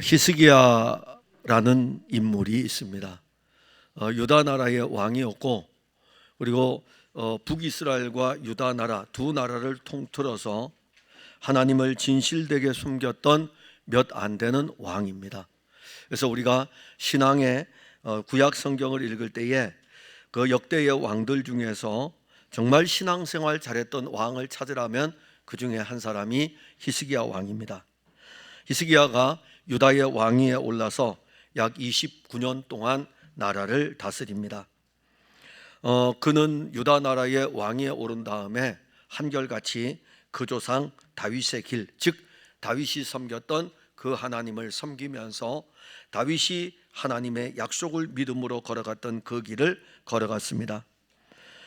히스기야라는 인물이 있습니다. 유다 나라의 왕이었고, 그리고 북이스라엘과 유다 나라 두 나라를 통틀어서 하나님을 진실되게 숨겼던 몇 안 되는 왕입니다. 그래서 우리가 신앙의 구약 성경을 읽을 때에 그 역대의 왕들 중에서 정말 신앙생활 잘했던 왕을 찾으라면 그 중에 한 사람이 히스기야 왕입니다. 히스기야가 유다의 왕위에 올라서 약 29년 동안 나라를 다스립니다. 그는 유다 나라의 왕위에 오른 다음에 한결같이 그 조상 다윗의 길, 즉 다윗이 섬겼던 그 하나님을 섬기면서 다윗이 하나님의 약속을 믿음으로 걸어갔던 그 길을 걸어갔습니다.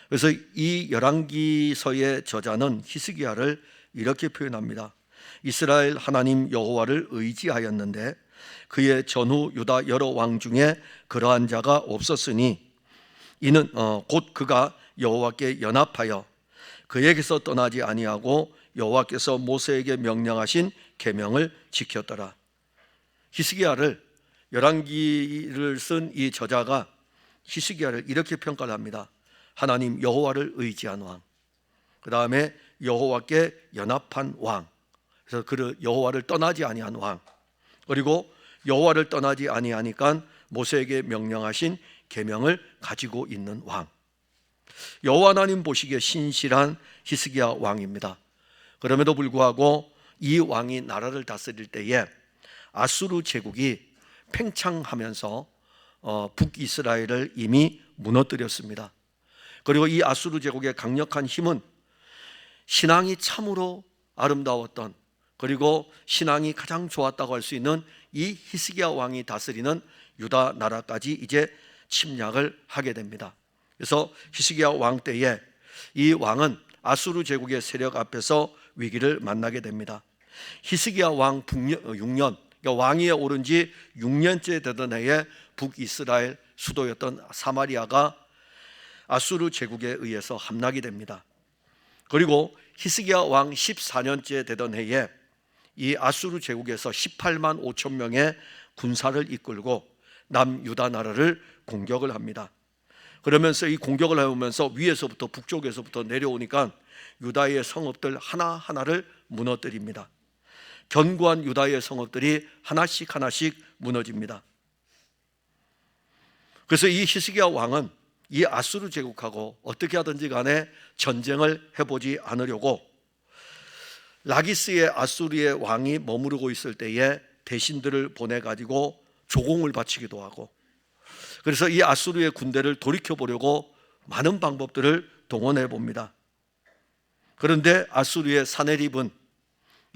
그래서 이 열왕기서의 저자는 히스기야를 이렇게 표현합니다. 이스라엘 하나님 여호와를 의지하였는데 그의 전후 유다 여러 왕 중에 그러한 자가 없었으니 이는 곧 그가 여호와께 연합하여 그에게서 떠나지 아니하고 여호와께서 모세에게 명령하신 계명을 지켰더라. 히스기야를, 열왕기를 쓴 이 저자가 히스기야를 이렇게 평가를 합니다. 하나님 여호와를 의지한 왕, 그 다음에 여호와께 연합한 왕, 그래서 그를 여호와를 떠나지 아니한 왕, 그리고 여호와를 떠나지 아니하니까 모세에게 명령하신 계명을 가지고 있는 왕. 여호와 하나님 보시기에 신실한 히스기야 왕입니다. 그럼에도 불구하고 이 왕이 나라를 다스릴 때에 아수르 제국이 팽창하면서 북이스라엘을 이미 무너뜨렸습니다. 그리고 이 아수르 제국의 강력한 힘은 신앙이 참으로 아름다웠던, 그리고 신앙이 가장 좋았다고 할 수 있는 이 히스기야 왕이 다스리는 유다 나라까지 이제 침략을 하게 됩니다. 그래서 히스기야 왕 때에 이 왕은 아수르 제국의 세력 앞에서 위기를 만나게 됩니다. 히스기야 왕 6년, 그러니까 왕위에 오른 지 6년째 되던 해에 북이스라엘 수도였던 사마리아가 아수르 제국에 의해서 함락이 됩니다. 그리고 히스기야 왕 14년째 되던 해에 이 아수르 제국에서 18만 5천 명의 군사를 이끌고 남유다 나라를 공격을 합니다. 그러면서 이 공격을 해오면서 위에서부터 북쪽에서부터 내려오니까 유다의 성읍들 하나하나를 무너뜨립니다. 견고한 유다의 성읍들이 하나씩 하나씩 무너집니다. 그래서 이 히스기야 왕은 이 아수르 제국하고 어떻게 하든지 간에 전쟁을 해보지 않으려고 라기스의 아수르의 왕이 머무르고 있을 때에 대신들을 보내가지고 조공을 바치기도 하고, 그래서 이 아수르의 군대를 돌이켜보려고 많은 방법들을 동원해 봅니다. 그런데 아수르의 사네립은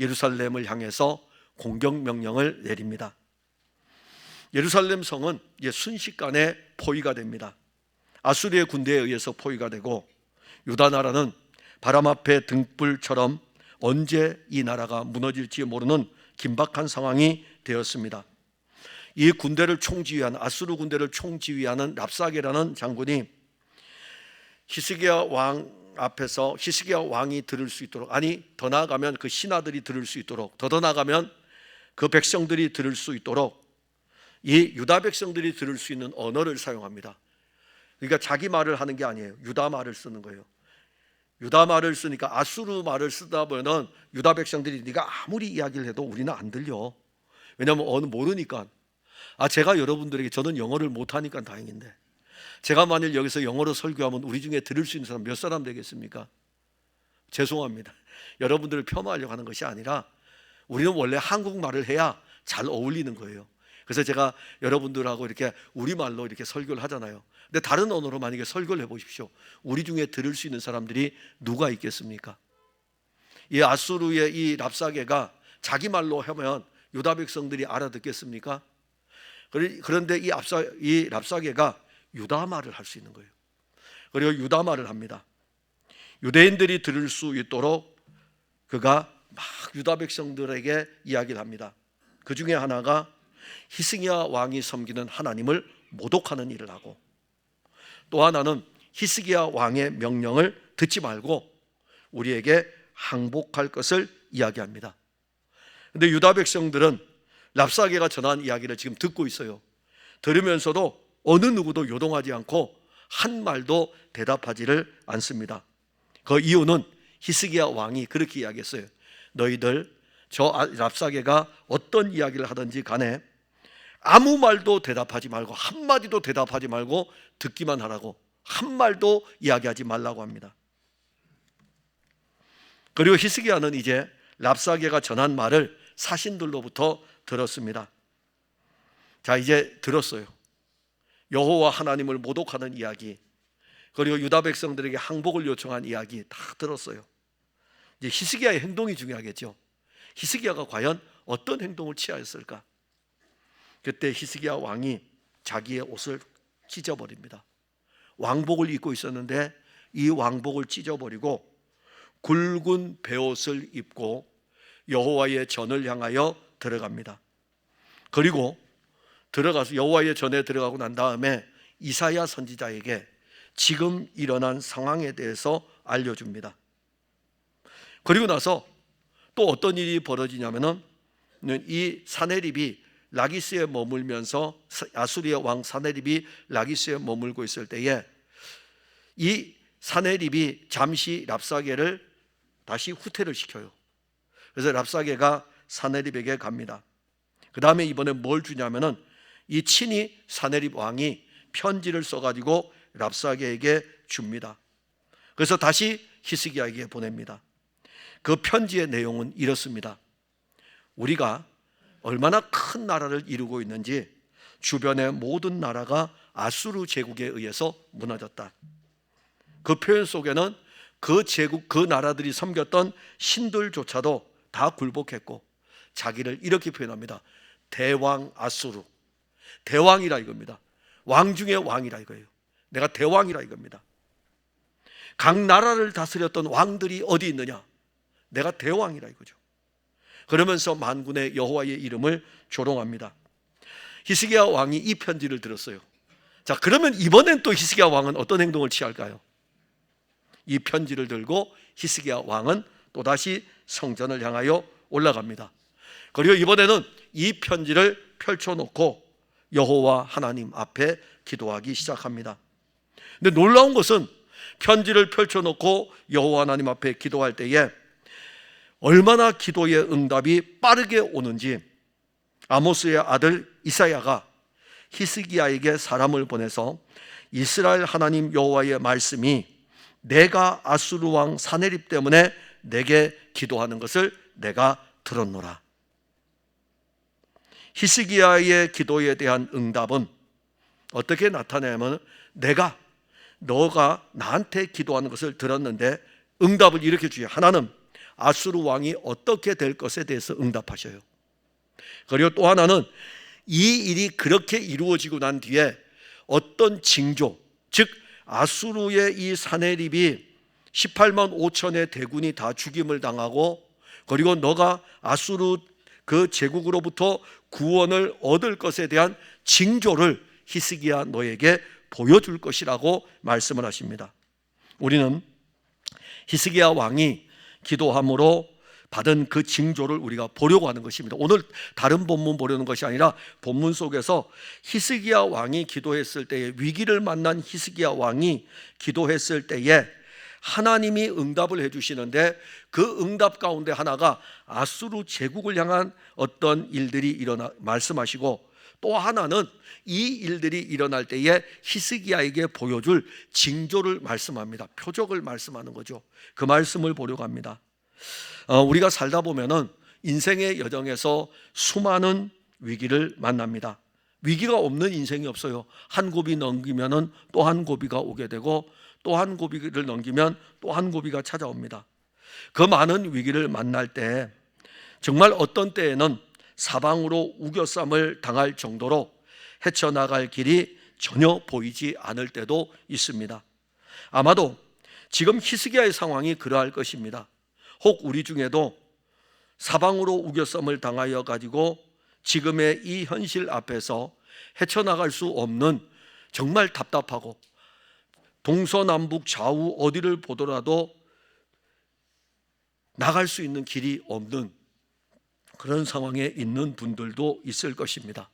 예루살렘을 향해서 공격 명령을 내립니다. 예루살렘 성은 순식간에 포위가 됩니다. 아수르의 군대에 의해서 포위가 되고 유다 나라는 바람 앞에 등불처럼 언제 이 나라가 무너질지 모르는 긴박한 상황이 되었습니다. 이 군대를 총지휘한, 아수르 군대를 총지휘하는 랍사게라는 장군이 히스기야 왕 앞에서 히스기야 왕이 들을 수 있도록, 아니 더 나아가면 그 신하들이 들을 수 있도록, 더 나아가면 그 백성들이 들을 수 있도록 이 유다 백성들이 들을 수 있는 언어를 사용합니다. 그러니까 자기 말을 하는 게 아니에요. 유다 말을 쓰는 거예요. 유다 말을 쓰니까 아수르 말을 쓰다 보면 유다 백성들이 네가 아무리 이야기를 해도 우리는 안 들려. 왜냐하면 언어 모르니까. 제가 여러분들에게, 저는 영어를 못하니까 다행인데, 제가 만일 여기서 영어로 설교하면 우리 중에 들을 수 있는 사람 몇 사람 되겠습니까? 죄송합니다. 여러분들을 폄하하려고 하는 것이 아니라 우리는 원래 한국말을 해야 잘 어울리는 거예요. 그래서 제가 여러분들하고 이렇게 우리말로 이렇게 설교를 하잖아요. 근데 다른 언어로 만약에 설교를 해보십시오. 우리 중에 들을 수 있는 사람들이 누가 있겠습니까? 이 아수르의 이 랍사게가 자기 말로 하면 유다 백성들이 알아듣겠습니까? 그런데 이 랍사게가 유다 말을 할 수 있는 거예요. 그리고 유다 말을 합니다. 유대인들이 들을 수 있도록 그가 막 유다 백성들에게 이야기를 합니다. 그 중에 하나가 히스기야 왕이 섬기는 하나님을 모독하는 일을 하고, 또 하나는 히스기야 왕의 명령을 듣지 말고 우리에게 항복할 것을 이야기합니다. 그런데 유다 백성들은 랍사게가 전한 이야기를 지금 듣고 있어요. 들으면서도 어느 누구도 요동하지 않고 한 말도 대답하지를 않습니다. 그 이유는 히스기야 왕이 그렇게 이야기했어요. 너희들 저 랍사게가 어떤 이야기를 하든지 간에 아무 말도 대답하지 말고, 한마디도 대답하지 말고 듣기만 하라고, 한 말도 이야기하지 말라고 합니다. 그리고 히스기야는 이제 랍사게가 전한 말을 사신들로부터 들었습니다. 자, 이제 들었어요. 여호와 하나님을 모독하는 이야기, 그리고 유다 백성들에게 항복을 요청한 이야기 다 들었어요. 이제 히스기야의 행동이 중요하겠죠. 히스기야가 과연 어떤 행동을 취하였을까? 그때 히스기야 왕이 자기의 옷을 찢어버립니다. 왕복을 입고 있었는데 이 왕복을 찢어버리고 굵은 베옷을 입고 여호와의 전을 향하여 들어갑니다. 그리고 들어가서 여호와의 전에 들어가고 난 다음에 이사야 선지자에게 지금 일어난 상황에 대해서 알려줍니다. 그리고 나서 또 어떤 일이 벌어지냐면은 이 사네립이 라기스에 머물면서, 아수리아 왕 사네립이 라기스에 머물고 있을 때에 이 사네립이 잠시 랍사게를 다시 후퇴를 시켜요. 그래서 랍사게가 사네립에게 갑니다. 그 다음에 이번에 뭘 주냐면은 이 친히 사네립 왕이 편지를 써가지고 랍사게에게 줍니다. 그래서 다시 히스기야에게 보냅니다. 그 편지의 내용은 이렇습니다. 우리가 얼마나 큰 나라를 이루고 있는지 주변의 모든 나라가 아수르 제국에 의해서 무너졌다. 그 표현 속에는 그 제국, 그 나라들이 섬겼던 신들조차도 다 굴복했고 자기를 이렇게 표현합니다. 대왕 아수르. 대왕이라 이겁니다. 왕 중에 왕이라 이거예요. 내가 대왕이라 이겁니다. 각 나라를 다스렸던 왕들이 어디 있느냐? 내가 대왕이라 이거죠. 그러면서 만군의 여호와의 이름을 조롱합니다. 히스기야 왕이 이 편지를 들었어요. 자, 그러면 이번엔 또 히스기야 왕은 어떤 행동을 취할까요? 이 편지를 들고 히스기야 왕은 또다시 성전을 향하여 올라갑니다. 그리고 이번에는 이 편지를 펼쳐놓고 여호와 하나님 앞에 기도하기 시작합니다. 근데 놀라운 것은 편지를 펼쳐놓고 여호와 하나님 앞에 기도할 때에 얼마나 기도의 응답이 빠르게 오는지 아모스의 아들 이사야가 히스기야에게 사람을 보내서 이스라엘 하나님 여호와의 말씀이 내가 아수르 왕 사네립 때문에 내게 기도하는 것을 내가 들었노라. 히스기야의 기도에 대한 응답은 어떻게 나타내냐면 너가 나한테 기도하는 것을 들었는데 응답을 이렇게 주어요. 하나는 아수르 왕이 어떻게 될 것에 대해서 응답하셔요. 그리고 또 하나는 이 일이 그렇게 이루어지고 난 뒤에 어떤 징조, 즉 아수르의 이 사네립이 18만 5천의 대군이 다 죽임을 당하고 그리고 너가 아수르 그 제국으로부터 구원을 얻을 것에 대한 징조를 히스기야 너에게 보여줄 것이라고 말씀을 하십니다. 우리는 히스기야 왕이 기도함으로 받은 그 징조를 우리가 보려고 하는 것입니다. 오늘 다른 본문 보려는 것이 아니라 본문 속에서 히스기야 왕이 기도했을 때에, 위기를 만난 히스기야 왕이 기도했을 때에 하나님이 응답을 해주시는데 그 응답 가운데 하나가 아수르 제국을 향한 어떤 일들이 말씀하시고, 또 하나는 이 일들이 일어날 때에 히스기야에게 보여줄 징조를 말씀합니다. 표적을 말씀하는 거죠. 그 말씀을 보려고 합니다. 우리가 살다 보면은 인생의 여정에서 수많은 위기를 만납니다. 위기가 없는 인생이 없어요. 한 고비 넘기면은 또 한 고비가 오게 되고 또 한 고비를 넘기면 또 한 고비가 찾아옵니다. 그 많은 위기를 만날 때 정말 어떤 때에는 사방으로 우겨쌈을 당할 정도로 헤쳐나갈 길이 전혀 보이지 않을 때도 있습니다. 아마도 지금 히스기야의 상황이 그러할 것입니다. 혹 우리 중에도 사방으로 우겨쌈을 당하여 가지고 지금의 이 현실 앞에서 헤쳐나갈 수 없는, 정말 답답하고 동서남북 좌우 어디를 보더라도 나갈 수 있는 길이 없는 그런 상황에 있는 분들도 있을 것입니다.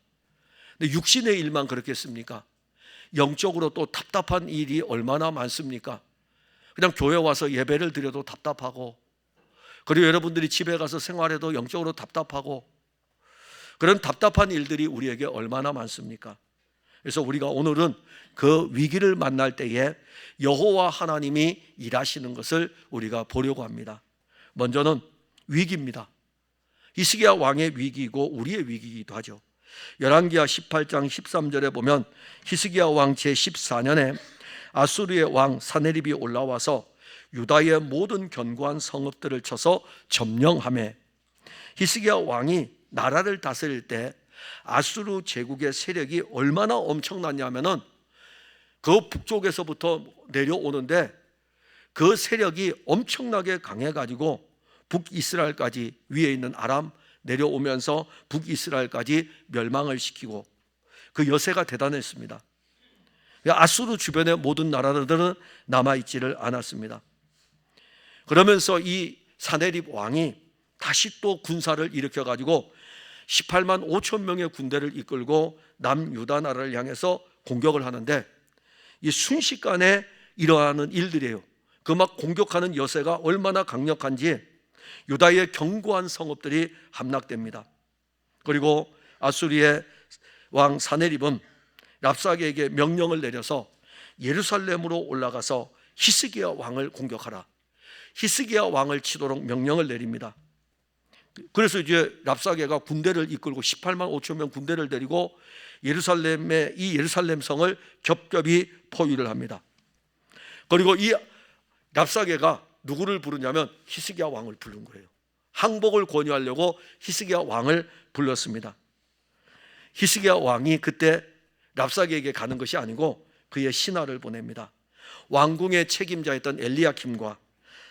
근데 육신의 일만 그렇겠습니까? 영적으로 또 답답한 일이 얼마나 많습니까? 그냥 교회 와서 예배를 드려도 답답하고, 그리고 여러분들이 집에 가서 생활해도 영적으로 답답하고, 그런 답답한 일들이 우리에게 얼마나 많습니까? 그래서 우리가 오늘은 그 위기를 만날 때에 여호와 하나님이 일하시는 것을 우리가 보려고 합니다. 먼저는 위기입니다. 히스기야 왕의 위기이고 우리의 위기이기도 하죠. 열왕기하 18장 13절에 보면 히스기야 왕 제14년에 아수르의 왕 사네립이 올라와서 유다의 모든 견고한 성읍들을 쳐서 점령하며, 히스기야 왕이 나라를 다스릴 때 아수르 제국의 세력이 얼마나 엄청났냐면은 그 북쪽에서부터 내려오는데 그 세력이 엄청나게 강해가지고 북이스라엘까지, 위에 있는 아람 내려오면서 북이스라엘까지 멸망을 시키고, 그 여세가 대단했습니다. 아수르 주변의 모든 나라들은 남아있지를 않았습니다. 그러면서 이 사네립 왕이 다시 또 군사를 일으켜가지고 18만 5천 명의 군대를 이끌고 남유다 나라를 향해서 공격을 하는데, 이 순식간에 일어나는 일들이에요. 그 막 공격하는 여세가 얼마나 강력한지 유다의 견고한 성읍들이 함락됩니다. 그리고 아수리의 왕 사네립은 랍사게에게 명령을 내려서 예루살렘으로 올라가서 히스기야 왕을 공격하라, 히스기야 왕을 치도록 명령을 내립니다. 그래서 이제 랍사게가 군대를 이끌고 18만 5천 명 군대를 데리고 예루살렘의 이 예루살렘 성을 겹겹이 포위를 합니다. 그리고 이 랍사게가 누구를 부르냐면 히스기야 왕을 부른 거예요. 항복을 권유하려고 히스기야 왕을 불렀습니다. 히스기야 왕이 그때 랍사게에게 가는 것이 아니고 그의 신하를 보냅니다. 왕궁의 책임자였던 엘리야킴과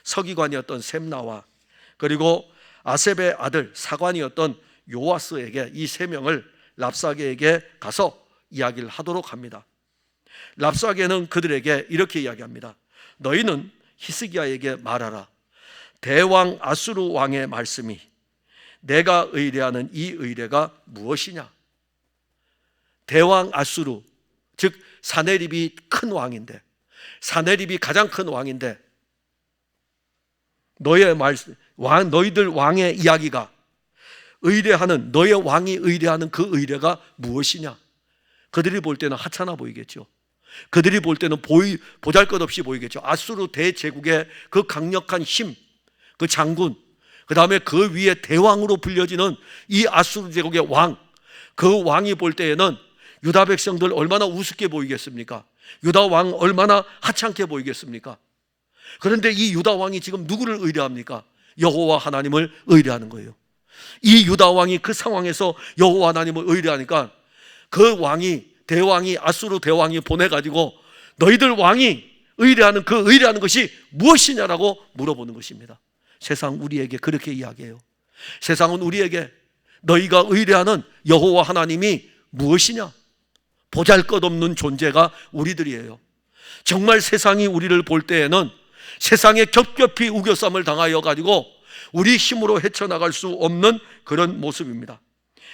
서기관이었던 셈나와 그리고 아셉의 아들 사관이었던 요아스에게, 이 세 명을 랍사게에게 가서 이야기를 하도록 합니다. 랍사게는 그들에게 이렇게 이야기합니다. 너희는 히스기야에게 말하라. 대왕 아수르 왕의 말씀이 내가 의뢰하는 이 의뢰가 무엇이냐? 대왕 아수르, 즉 사네립이 큰 왕인데, 사네립이 가장 큰 왕인데, 너희들 왕의 이야기가 의뢰하는, 너의 왕이 의뢰하는 그 의뢰가 무엇이냐? 그들이 볼 때는 하찮아 보이겠죠. 그들이 볼 때는 보잘것없이 보이겠죠. 아수르 대제국의 그 강력한 힘, 그 장군, 그 다음에 그 위에 대왕으로 불려지는 이 아수르 제국의 왕, 그 왕이 볼 때에는 유다 백성들 얼마나 우습게 보이겠습니까? 유다 왕 얼마나 하찮게 보이겠습니까? 그런데 이 유다 왕이 지금 누구를 의뢰합니까? 여호와 하나님을 의뢰하는 거예요. 이 유다 왕이 그 상황에서 여호와 하나님을 의뢰하니까 그 왕이, 대왕이, 아수르 대왕이 보내가지고 너희들 왕이 의뢰하는 그 의뢰하는 것이 무엇이냐라고 물어보는 것입니다. 세상 우리에게 그렇게 이야기해요. 세상은 우리에게 너희가 의뢰하는 여호와 하나님이 무엇이냐? 보잘것없는 존재가 우리들이에요. 정말 세상이 우리를 볼 때에는 세상에 겹겹이 우겨쌈을 당하여 가지고 우리 힘으로 헤쳐나갈 수 없는 그런 모습입니다.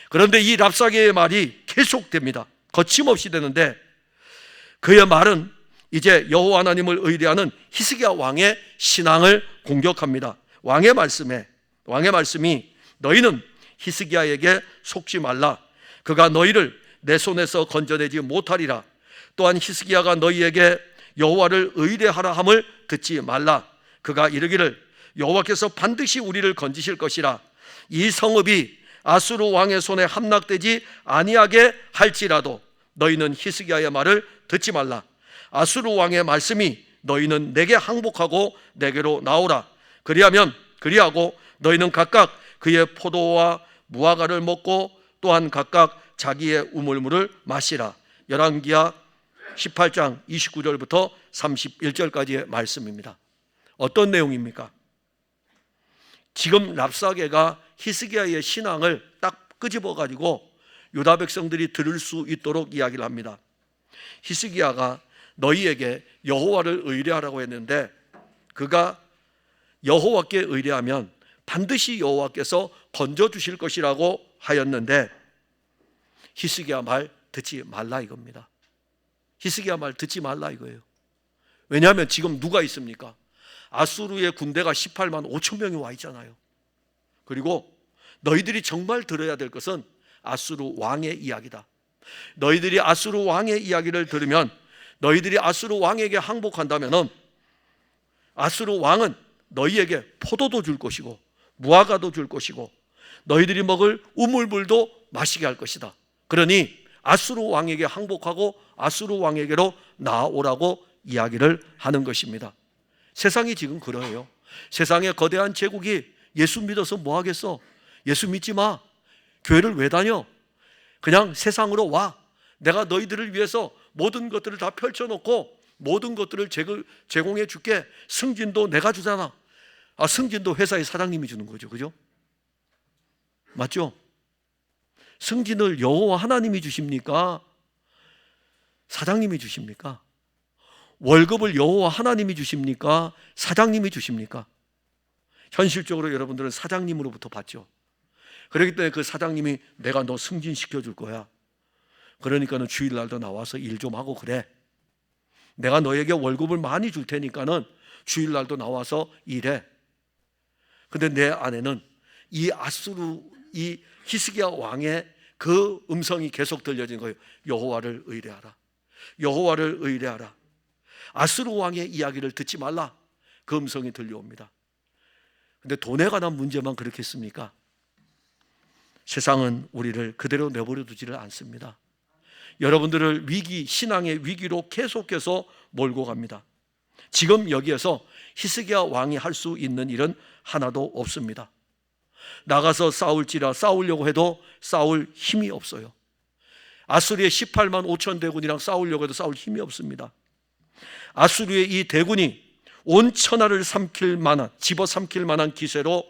그런데 이 랍사게의 말이 계속됩니다. 거침없이 되는데, 그의 말은 이제 여호와 하나님을 의뢰하는 히스기야 왕의 신앙을 공격합니다. 왕의 말씀이 너희는 히스기야에게 속지 말라. 그가 너희를 내 손에서 건져내지 못하리라. 또한 히스기야가 너희에게 여호와를 의뢰하라 함을 듣지 말라. 그가 이르기를 여호와께서 반드시 우리를 건지실 것이라. 이 성읍이 아수르 왕의 손에 함락되지 아니하게 할지라도 너희는 히스기야의 말을 듣지 말라. 아수르 왕의 말씀이 너희는 내게 항복하고 내게로 나오라. 그리하고 너희는 각각 그의 포도와 무화과를 먹고 또한 각각 자기의 우물물을 마시라. 열왕기하 18장 29절부터 31절까지의 말씀입니다. 어떤 내용입니까? 지금 랍사게가 히스기야의 신앙을 딱 끄집어 가지고 유다 백성들이 들을 수 있도록 이야기를 합니다. 히스기야가 너희에게 여호와를 의뢰하라고 했는데, 그가 여호와께 의뢰하면 반드시 여호와께서 건져주실 것이라고 하였는데 히스기야 말 듣지 말라 이겁니다. 히스기야 말 듣지 말라 이거예요. 왜냐하면 지금 누가 있습니까? 아수르의 군대가 18만 5천 명이 와 있잖아요. 그리고 너희들이 정말 들어야 될 것은 아수르 왕의 이야기다. 너희들이 아수르 왕의 이야기를 들으면, 너희들이 아수르 왕에게 항복한다면 아수르 왕은 너희에게 포도도 줄 것이고 무화과도 줄 것이고 너희들이 먹을 우물물도 마시게 할 것이다. 그러니 아수르 왕에게 항복하고 아수르 왕에게로 나아오라고 이야기를 하는 것입니다. 세상이 지금 그러해요. 세상의 거대한 제국이 예수 믿어서 뭐 하겠어? 예수 믿지 마. 교회를 왜 다녀? 그냥 세상으로 와. 내가 너희들을 위해서 모든 것들을 다 펼쳐놓고 모든 것들을 제공해 줄게. 승진도 내가 주잖아. 승진도 회사의 사장님이 주는 거죠. 그죠? 맞죠? 승진을 여호와 하나님이 주십니까? 사장님이 주십니까? 월급을 여호와 하나님이 주십니까? 사장님이 주십니까? 현실적으로 여러분들은 사장님으로부터 받죠. 그렇기 때문에 그 사장님이 내가 너 승진시켜 줄 거야. 그러니까는 주일날도 나와서 일 좀 하고 그래. 내가 너에게 월급을 많이 줄 테니까는 주일날도 나와서 일해. 근데 내 안에는 이 히스기야 왕의 그 음성이 계속 들려진 거예요. 여호와를 의뢰하라. 여호와를 의뢰하라. 아수르 왕의 이야기를 듣지 말라. 그 음성이 들려옵니다. 근데 돈에 관한 문제만 그렇겠습니까? 세상은 우리를 그대로 내버려 두지를 않습니다. 여러분들을 신앙의 위기로 계속해서 몰고 갑니다. 지금 여기에서 히스기야 왕이 할 수 있는 일은 하나도 없습니다. 나가서 싸우려고 해도 싸울 힘이 없어요. 아수르의 18만 5천 대군이랑 싸우려고 해도 싸울 힘이 없습니다. 아수르의 이 대군이 온 천하를 집어삼킬 만한 기세로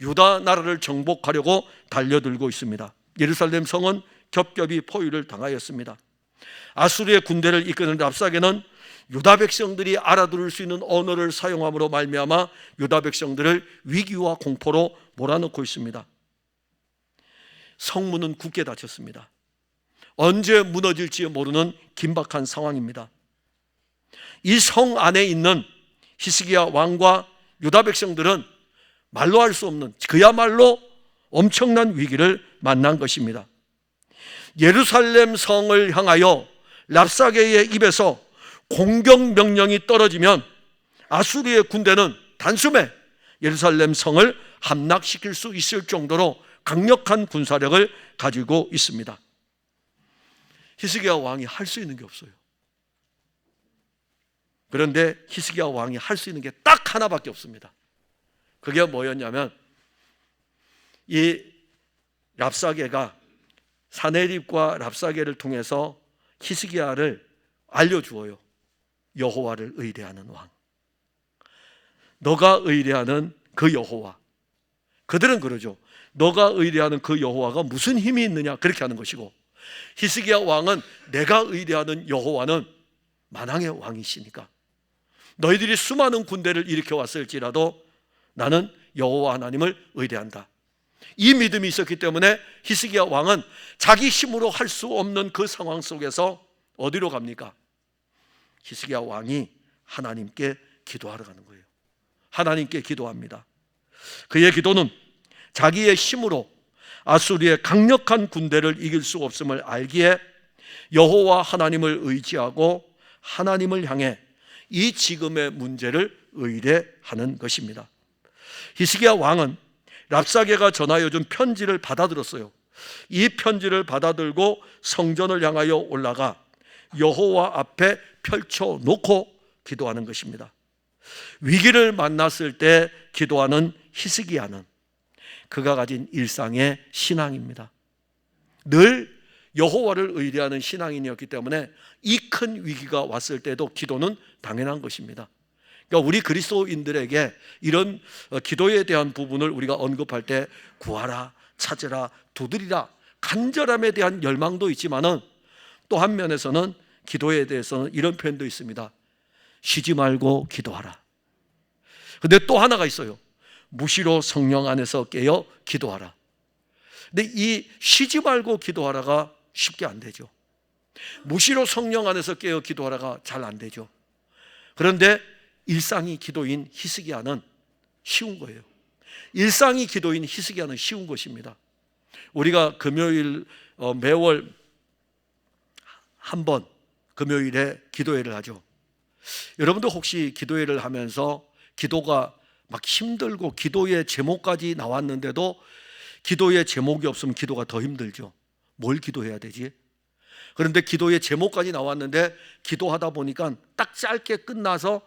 유다 나라를 정복하려고 달려들고 있습니다. 예루살렘 성은 겹겹이 포위를 당하였습니다. 아수르의 군대를 이끄는 랍사게는 유다 백성들이 알아들을 수 있는 언어를 사용함으로 말미암아 유다 백성들을 위기와 공포로 몰아넣고 있습니다. 성문은 굳게 닫혔습니다. 언제 무너질지 모르는 긴박한 상황입니다. 이 성 안에 있는 히스기야 왕과 유다 백성들은 말로 할 수 없는 그야말로 엄청난 위기를 만난 것입니다. 예루살렘 성을 향하여 랍사게의 입에서 공격 명령이 떨어지면 아수르의 군대는 단숨에 예루살렘 성을 함락시킬 수 있을 정도로 강력한 군사력을 가지고 있습니다. 히스기야 왕이 할 수 있는 게 없어요. 그런데 히스기야 왕이 할 수 있는 게 딱 하나밖에 없습니다. 그게 뭐였냐면 이 랍사게가 사네립과 랍사게를 통해서 히스기야를 알려주어요. 여호와를 의뢰하는 왕. 너가 의뢰하는 그 여호와. 그들은 그러죠. 너가 의뢰하는 그 여호와가 무슨 힘이 있느냐 그렇게 하는 것이고, 히스기야 왕은 내가 의뢰하는 여호와는 만왕의 왕이시니까 너희들이 수많은 군대를 일으켜 왔을지라도 나는 여호와 하나님을 의뢰한다. 이 믿음이 있었기 때문에 히스기야 왕은 자기 힘으로 할 수 없는 그 상황 속에서 어디로 갑니까? 히스기야 왕이 하나님께 기도하러 가는 거예요. 하나님께 기도합니다. 그의 기도는 자기의 힘으로 아수르의 강력한 군대를 이길 수 없음을 알기에 여호와 하나님을 의지하고 하나님을 향해 이 지금의 문제를 의뢰하는 것입니다. 히스기야 왕은 랍사게가 전하여준 편지를 받아들었어요. 이 편지를 받아들고 성전을 향하여 올라가 여호와 앞에 펼쳐놓고 기도하는 것입니다. 위기를 만났을 때 기도하는 히스기야는 그가 가진 일상의 신앙입니다. 늘 여호와를 의뢰하는 신앙인이었기 때문에 이 큰 위기가 왔을 때도 기도는 당연한 것입니다. 그러니까 우리 그리스도인들에게 이런 기도에 대한 부분을 우리가 언급할 때 구하라, 찾으라, 두드리라, 간절함에 대한 열망도 있지만은 또 한 면에서는 기도에 대해서는 이런 표현도 있습니다. 쉬지 말고 기도하라. 근데 또 하나가 있어요. 무시로 성령 안에서 깨어 기도하라. 근데 이 쉬지 말고 기도하라가 쉽게 안 되죠. 무시로 성령 안에서 깨어 기도하라가 잘 안 되죠. 그런데 일상이 기도인 히스기야는 쉬운 거예요. 일상이 기도인 히스기야는 쉬운 것입니다. 우리가 금요일 매월 한 번 금요일에 기도회를 하죠. 여러분도 혹시 기도회를 하면서 기도가 막 힘들고 기도의 제목까지 나왔는데도 기도의 제목이 없으면 기도가 더 힘들죠. 뭘 기도해야 되지? 그런데 기도의 제목까지 나왔는데 기도하다 보니까 딱 짧게 끝나서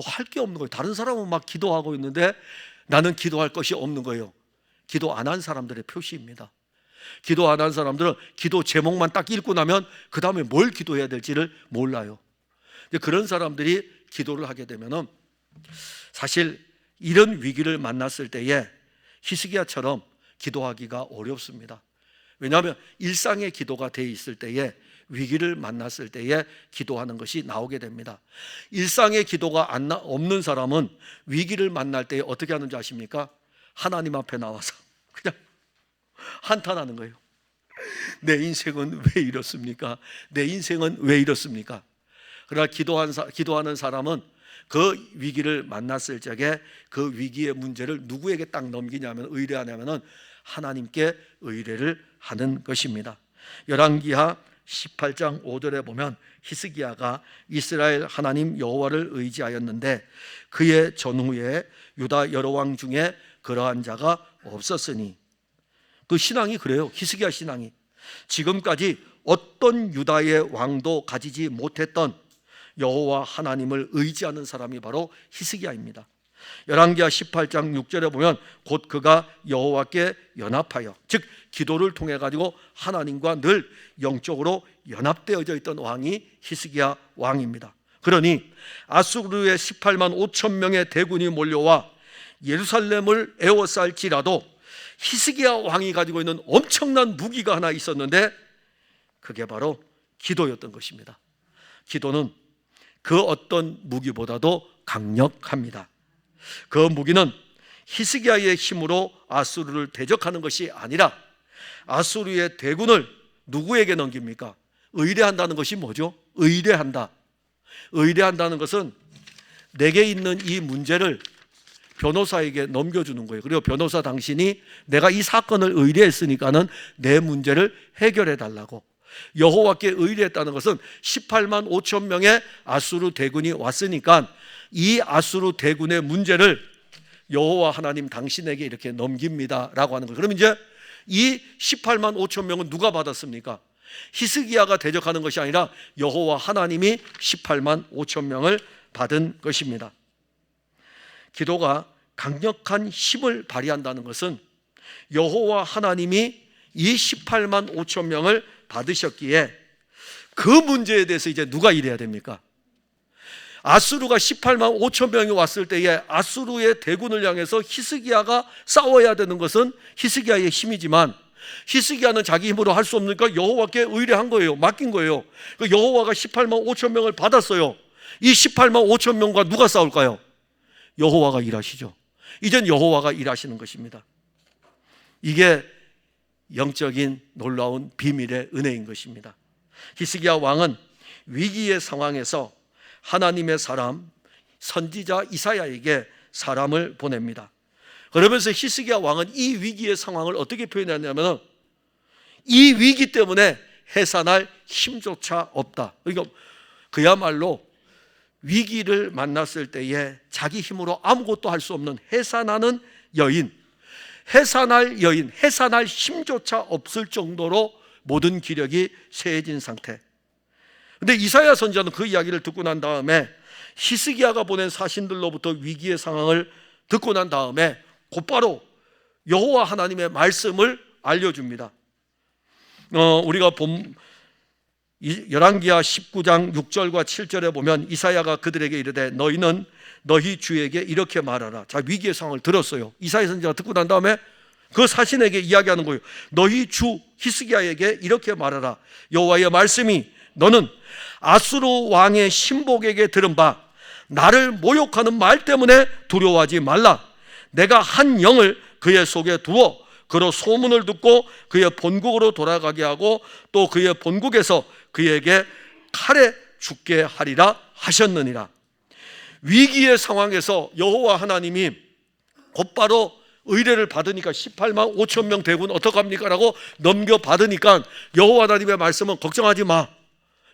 할 게 없는 거예요. 다른 사람은 막 기도하고 있는데 나는 기도할 것이 없는 거예요. 기도 안 한 사람들의 표시입니다. 기도 안 한 사람들은 기도 제목만 딱 읽고 나면 그 다음에 뭘 기도해야 될지를 몰라요. 그런 사람들이 기도를 하게 되면은 사실 이런 위기를 만났을 때에 히스기야처럼 기도하기가 어렵습니다. 왜냐하면 일상의 기도가 돼 있을 때에 위기를 만났을 때에 기도하는 것이 나오게 됩니다. 일상의 기도가 없는 사람은 위기를 만날 때 어떻게 하는지 아십니까? 하나님 앞에 나와서 그냥 한탄하는 거예요. 내 인생은 왜 이렇습니까? 내 인생은 왜 이렇습니까? 그러나 기도하는 사람은 그 위기를 만났을 적에 그 위기의 문제를 누구에게 딱 넘기냐면 의뢰하냐면은 하나님께 의뢰를 하는 것입니다. 열왕기하 18장 5절에 보면 히스기야가 이스라엘 하나님 여호와를 의지하였는데 그의 전후에 유다 여러 왕 중에 그러한 자가 없었으니, 그 신앙이 그래요. 히스기야 신앙이 지금까지 어떤 유다의 왕도 가지지 못했던 여호와 하나님을 의지하는 사람이 바로 히스기야입니다. 열왕기하 18장 6절에 보면 곧 그가 여호와께 연합하여, 즉 기도를 통해 가지고 하나님과 늘 영적으로 연합되어져 있던 왕이 히스기야 왕입니다. 그러니 아수르의 18만 5천 명의 대군이 몰려와 예루살렘을 에워쌀지라도 히스기야 왕이 가지고 있는 엄청난 무기가 하나 있었는데 그게 바로 기도였던 것입니다. 기도는 그 어떤 무기보다도 강력합니다. 그 무기는 히스기야의 힘으로 아수르를 대적하는 것이 아니라 아수르의 대군을 누구에게 넘깁니까? 의뢰한다는 것이 뭐죠? 의뢰한다. 의뢰한다는 것은 내게 있는 이 문제를 변호사에게 넘겨주는 거예요. 그리고 변호사 당신이 내가 이 사건을 의뢰했으니까는 내 문제를 해결해 달라고. 여호와께 의뢰했다는 것은 18만 5천 명의 아수르 대군이 왔으니까 이 아수르 대군의 문제를 여호와 하나님 당신에게 이렇게 넘깁니다 라고 하는 거예요. 그럼 이제 이 18만 5천 명은 누가 받았습니까? 히스기야가 대적하는 것이 아니라 여호와 하나님이 18만 5천 명을 받은 것입니다. 기도가 강력한 힘을 발휘한다는 것은 여호와 하나님이 이 18만 5천 명을 받으셨기에 그 문제에 대해서 이제 누가 일해야 됩니까? 아수르가 18만 5천 명이 왔을 때에 아수르의 대군을 향해서 히스기야가 싸워야 되는 것은 히스기야의 힘이지만 히스기야는 자기 힘으로 할 수 없으니까 여호와께 의뢰한 거예요. 맡긴 거예요. 여호와가 18만 5천 명을 받았어요. 이 18만 5천 명과 누가 싸울까요? 여호와가 일하시죠. 이젠 여호와가 일하시는 것입니다. 이게 영적인 놀라운 비밀의 은혜인 것입니다. 히스기야 왕은 위기의 상황에서 하나님의 사람 선지자 이사야에게 사람을 보냅니다. 그러면서 히스기야 왕은 이 위기의 상황을 어떻게 표현했냐면 이 위기 때문에 해산할 힘조차 없다. 그러니까 그야말로 위기를 만났을 때에 자기 힘으로 아무것도 할 수 없는 해산하는 여인, 해산할 여인, 해산할 힘조차 없을 정도로 모든 기력이 쇠해진 상태. 근데 이사야 선지자는 그 이야기를 듣고 난 다음에 히스기야가 보낸 사신들로부터 위기의 상황을 듣고 난 다음에 곧바로 여호와 하나님의 말씀을 알려줍니다. 우리가 열왕기하 19장 6절과 7절에 보면 이사야가 그들에게 이르되 너희는 너희 주에게 이렇게 말하라. 자, 위기의 상황을 들었어요. 이사야 선지자가 듣고 난 다음에 그 사신에게 이야기하는 거예요. 너희 주 히스기야에게 이렇게 말하라. 여호와의 말씀이 너는 아수르 왕의 신복에게 들은 바 나를 모욕하는 말 때문에 두려워하지 말라. 내가 한 영을 그의 속에 두어 그로 소문을 듣고 그의 본국으로 돌아가게 하고 또 그의 본국에서 그에게 칼에 죽게 하리라 하셨느니라. 위기의 상황에서 여호와 하나님이 곧바로 의뢰를 받으니까 18만 5천 명 대군 어떡합니까? 라고 넘겨받으니까 여호와 하나님의 말씀은 걱정하지 마.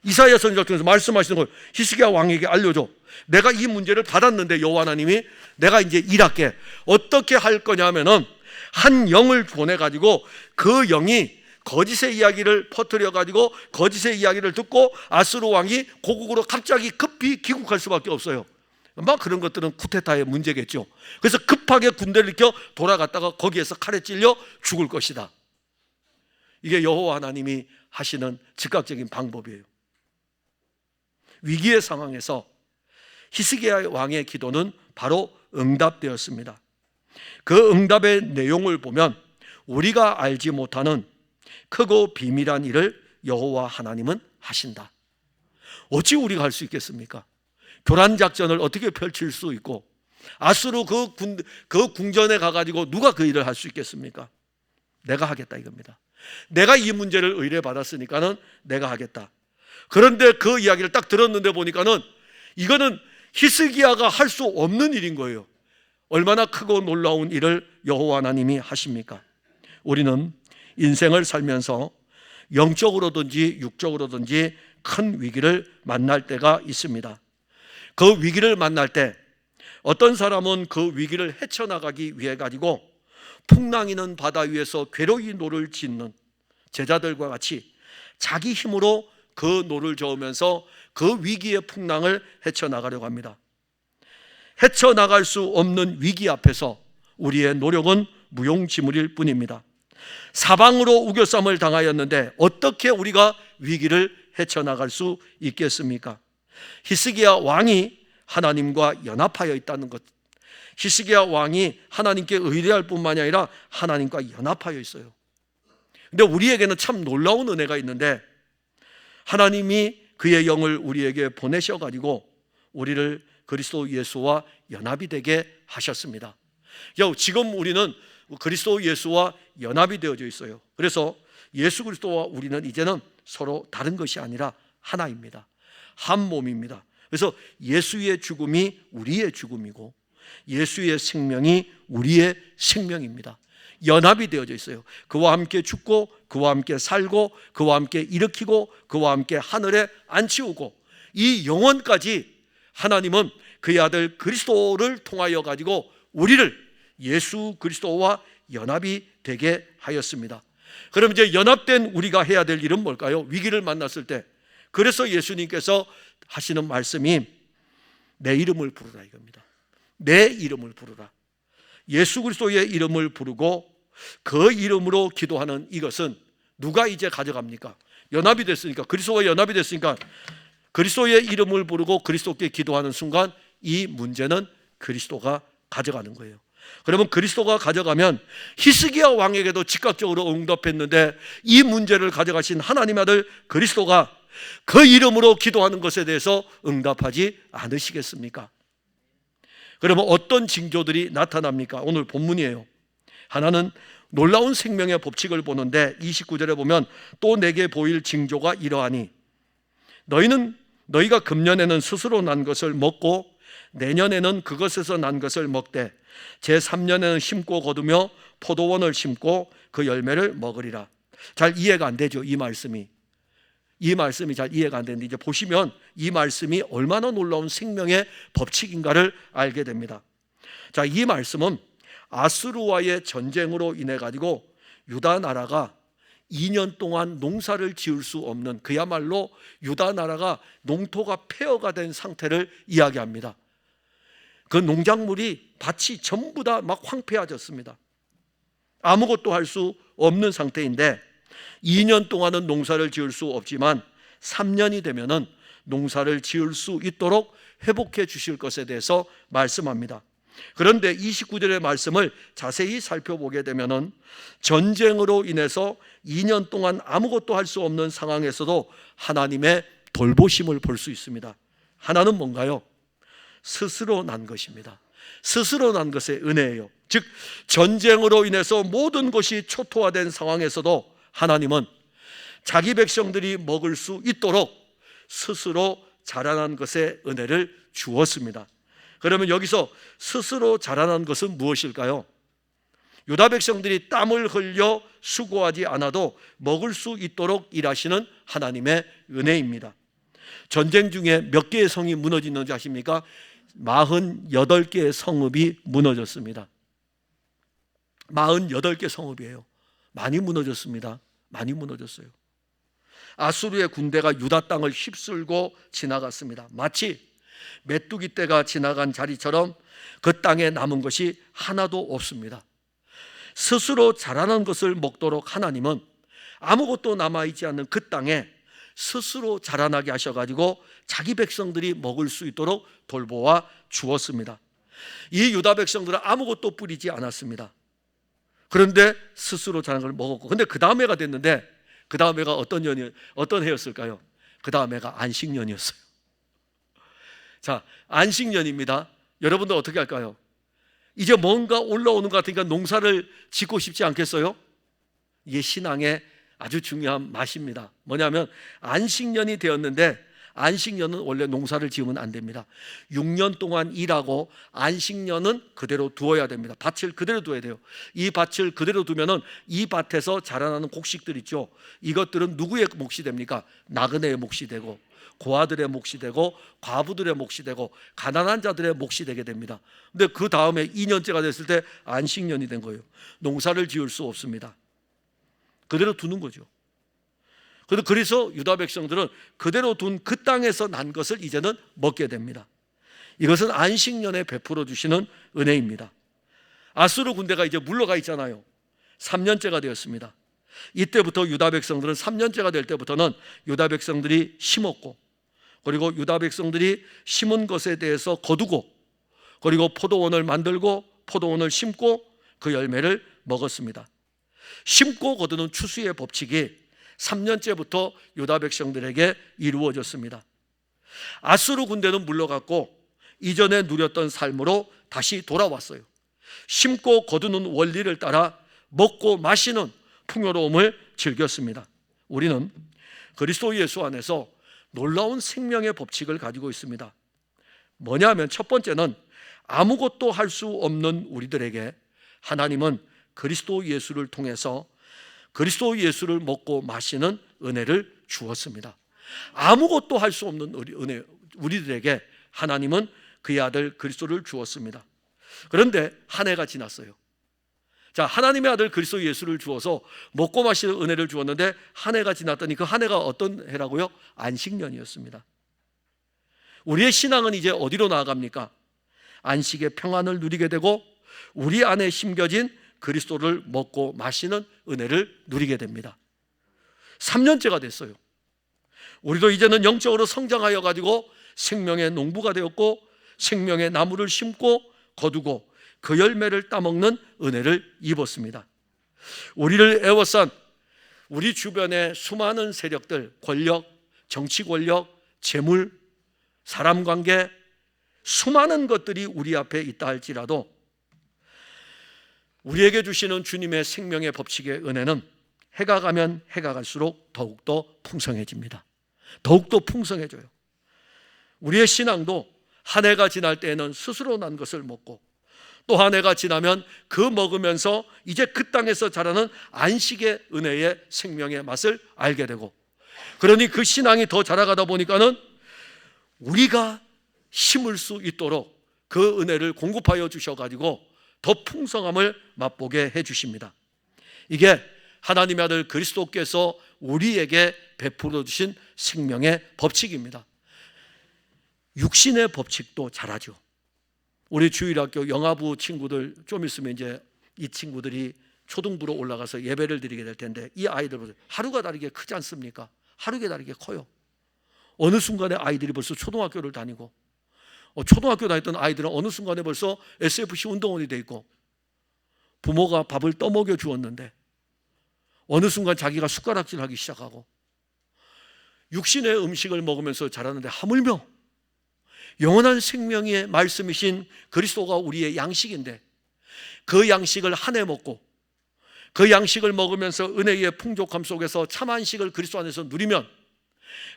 이사야 선지자 통해서 말씀하시는 걸 히스기야 왕에게 알려줘. 내가 이 문제를 받았는데 여호와 하나님이 내가 이제 일할게. 어떻게 할 거냐면은 한 영을 보내가지고 그 영이 거짓의 이야기를 퍼뜨려가지고 거짓의 이야기를 듣고 아수르 왕이 고국으로 갑자기 급히 귀국할 수밖에 없어요. 막 그런 것들은 쿠데타의 문제겠죠. 그래서 급하게 군대를 일으켜 돌아갔다가 거기에서 칼에 찔려 죽을 것이다. 이게 여호와 하나님이 하시는 즉각적인 방법이에요. 위기의 상황에서 히스기야 왕의 기도는 바로 응답되었습니다. 그 응답의 내용을 보면 우리가 알지 못하는 크고 비밀한 일을 여호와 하나님은 하신다. 어찌 우리가 할 수 있겠습니까? 교란 작전을 어떻게 펼칠 수 있고 아수르 그 궁전에 가가지고 누가 그 일을 할 수 있겠습니까? 내가 하겠다 이겁니다. 내가 이 문제를 의뢰받았으니까는 내가 하겠다. 그런데 그 이야기를 딱 들었는데 보니까는 이거는 히스기야가 할 수 없는 일인 거예요. 얼마나 크고 놀라운 일을 여호와 하나님이 하십니까? 우리는 인생을 살면서 영적으로든지 육적으로든지 큰 위기를 만날 때가 있습니다. 그 위기를 만날 때 어떤 사람은 그 위기를 헤쳐나가기 위해 가지고 풍랑이는 바다 위에서 괴로이 노를 짓는 제자들과 같이 자기 힘으로 그 노를 저으면서 그 위기의 풍랑을 헤쳐나가려고 합니다. 헤쳐나갈 수 없는 위기 앞에서 우리의 노력은 무용지물일 뿐입니다. 사방으로 우겨쌈을 당하였는데 어떻게 우리가 위기를 헤쳐나갈 수 있겠습니까? 히스기야 왕이 하나님과 연합하여 있다는 것, 히스기야 왕이 하나님께 의뢰할 뿐만이 아니라 하나님과 연합하여 있어요. 근데 우리에게는 참 놀라운 은혜가 있는데 하나님이 그의 영을 우리에게 보내셔가지고 우리를 그리스도 예수와 연합이 되게 하셨습니다. 지금 우리는 그리스도 예수와 연합이 되어져 있어요. 그래서 예수 그리스도와 우리는 이제는 서로 다른 것이 아니라 하나입니다. 한 몸입니다. 그래서 예수의 죽음이 우리의 죽음이고 예수의 생명이 우리의 생명입니다. 연합이 되어져 있어요. 그와 함께 죽고 그와 함께 살고 그와 함께 일으키고 그와 함께 하늘에 앉히우고 이 영원까지 하나님은 그의 아들 그리스도를 통하여 가지고 우리를 예수 그리스도와 연합이 되게 하였습니다. 그럼 이제 연합된 우리가 해야 될 일은 뭘까요? 위기를 만났을 때. 그래서 예수님께서 하시는 말씀이 내 이름을 부르라 이겁니다. 내 이름을 부르라. 예수 그리스도의 이름을 부르고 그 이름으로 기도하는 이것은 누가 이제 가져갑니까? 연합이 됐으니까, 그리스도와 연합이 됐으니까 그리스도의 이름을 부르고 그리스도께 기도하는 순간 이 문제는 그리스도가 가져가는 거예요. 그러면 그리스도가 가져가면 히스기야 왕에게도 즉각적으로 응답했는데 이 문제를 가져가신 하나님 아들 그리스도가 그 이름으로 기도하는 것에 대해서 응답하지 않으시겠습니까? 그러면 어떤 징조들이 나타납니까? 오늘 본문이에요. 하나는 놀라운 생명의 법칙을 보는데 29절에 보면 또 내게 보일 징조가 이러하니 너희가 금년에는 스스로 난 것을 먹고 내년에는 그것에서 난 것을 먹되 제3년에는 심고 거두며 포도원을 심고 그 열매를 먹으리라. 잘 이해가 안 되죠? 이 말씀이 잘 이해가 안 되는데 이제 보시면 이 말씀이 얼마나 놀라운 생명의 법칙인가를 알게 됩니다. 자, 이 말씀은 아수르와의 전쟁으로 인해 가지고 유다 나라가 2년 동안 농사를 지을 수 없는, 그야말로 유다 나라가 농토가 폐허가 된 상태를 이야기합니다. 그 농작물이 밭이 전부 다 막 황폐해졌습니다. 아무것도 할 수 없는 상태인데 2년 동안은 농사를 지을 수 없지만 3년이 되면은 농사를 지을 수 있도록 회복해 주실 것에 대해서 말씀합니다. 그런데 29절의 말씀을 자세히 살펴보게 되면은 전쟁으로 인해서 2년 동안 아무것도 할 수 없는 상황에서도 하나님의 돌보심을 볼 수 있습니다. 하나는 뭔가요? 스스로 난 것입니다. 스스로 난 것의 은혜예요. 즉 전쟁으로 인해서 모든 것이 초토화된 상황에서도 하나님은 자기 백성들이 먹을 수 있도록 스스로 자라난 것에 은혜를 주었습니다. 그러면 여기서 스스로 자라난 것은 무엇일까요? 유다 백성들이 땀을 흘려 수고하지 않아도 먹을 수 있도록 일하시는 하나님의 은혜입니다. 전쟁 중에 몇 개의 성이 무너지는지 아십니까? 48개의 성읍이 무너졌습니다. 48개 성읍이에요. 많이 무너졌습니다. 많이 무너졌어요. 아수르의 군대가 유다 땅을 휩쓸고 지나갔습니다. 마치 메뚜기 떼가 지나간 자리처럼 그 땅에 남은 것이 하나도 없습니다. 스스로 자라난 것을 먹도록 하나님은 아무것도 남아있지 않는 그 땅에 스스로 자라나게 하셔가지고 자기 백성들이 먹을 수 있도록 돌보아 주었습니다. 이 유다 백성들은 아무것도 뿌리지 않았습니다. 그런데 스스로 자란 걸 먹었고, 근데 그 다음 해가 됐는데 그 다음 해가 어떤 해였을까요? 그 다음 해가 안식년이었어요. 자, 안식년입니다. 여러분들 어떻게 할까요? 이제 뭔가 올라오는 것 같으니까 농사를 짓고 싶지 않겠어요? 이게 신앙의 아주 중요한 맛입니다. 뭐냐면 안식년이 되었는데, 안식년은 원래 농사를 지으면 안 됩니다. 6년 동안 일하고 안식년은 그대로 두어야 됩니다. 밭을 그대로 두어야 돼요. 이 밭을 그대로 두면은 이 밭에서 자라나는 곡식들 있죠. 이것들은 누구의 몫이 됩니까? 나그네의 몫이 되고, 고아들의 몫이 되고, 과부들의 몫이 되고, 가난한 자들의 몫이 되게 됩니다. 근데 그 다음에 2년째가 됐을 때 안식년이 된 거예요. 농사를 지을 수 없습니다. 그대로 두는 거죠. 그래서 유다 백성들은 그대로 둔 그 땅에서 난 것을 이제는 먹게 됩니다. 이것은 안식년에 베풀어 주시는 은혜입니다. 아수르 군대가 이제 물러가 있잖아요. 3년째가 되었습니다. 이때부터 유다 백성들은 3년째가 될 때부터는 유다 백성들이 심었고, 그리고 유다 백성들이 심은 것에 대해서 거두고, 그리고 포도원을 만들고 포도원을 심고 그 열매를 먹었습니다. 심고 거두는 추수의 법칙이 3년째부터 유다 백성들에게 이루어졌습니다. 아수르 군대는 물러갔고 이전에 누렸던 삶으로 다시 돌아왔어요. 심고 거두는 원리를 따라 먹고 마시는 풍요로움을 즐겼습니다. 우리는 그리스도 예수 안에서 놀라운 생명의 법칙을 가지고 있습니다. 뭐냐면 첫 번째는 아무것도 할 수 없는 우리들에게 하나님은 그리스도 예수를 통해서 그리스도 예수를 먹고 마시는 은혜를 주었습니다. 아무것도 할 수 없는 우리들에게 하나님은 그의 아들 그리스도를 주었습니다. 그런데 한 해가 지났어요. 자, 하나님의 아들 그리스도 예수를 주어서 먹고 마시는 은혜를 주었는데 한 해가 지났더니 그 한 해가 어떤 해라고요? 안식년이었습니다. 우리의 신앙은 이제 어디로 나아갑니까? 안식의 평안을 누리게 되고 우리 안에 심겨진 그리스도를 먹고 마시는 은혜를 누리게 됩니다. 3년째가 됐어요. 우리도 이제는 영적으로 성장하여 가지고 생명의 농부가 되었고 생명의 나무를 심고 거두고 그 열매를 따먹는 은혜를 입었습니다. 우리를 애워싼 우리 주변의 수많은 세력들, 권력, 정치 권력, 재물, 사람 관계, 수많은 것들이 우리 앞에 있다 할지라도 우리에게 주시는 주님의 생명의 법칙의 은혜는 해가 가면 해가 갈수록 더욱더 풍성해집니다. 더욱더 풍성해져요. 우리의 신앙도 한 해가 지날 때에는 스스로 난 것을 먹고 또 한 해가 지나면 그 먹으면서 이제 그 땅에서 자라는 안식의 은혜의 생명의 맛을 알게 되고, 그러니 그 신앙이 더 자라가다 보니까는 우리가 심을 수 있도록 그 은혜를 공급하여 주셔가지고 더 풍성함을 맛보게 해주십니다. 이게 하나님의 아들 그리스도께서 우리에게 베풀어 주신 생명의 법칙입니다. 육신의 법칙도 잘하죠. 우리 주일학교 영아부 친구들 좀 있으면 이제 이 친구들이 초등부로 올라가서 예배를 드리게 될 텐데 이 아이들 보세요. 하루가 다르게 크지 않습니까? 하루가 다르게 커요. 어느 순간에 아이들이 벌써 초등학교를 다니고 초등학교 다녔던 아이들은 어느 순간에 벌써 SFC 운동원이 돼 있고 부모가 밥을 떠먹여 주었는데 어느 순간 자기가 숟가락질하기 시작하고 육신의 음식을 먹으면서 자라는데 하물며 영원한 생명의 말씀이신 그리스도가 우리의 양식인데 그 양식을 한 해 먹고 그 양식을 먹으면서 은혜의 풍족함 속에서 참 안식을 그리스도 안에서 누리면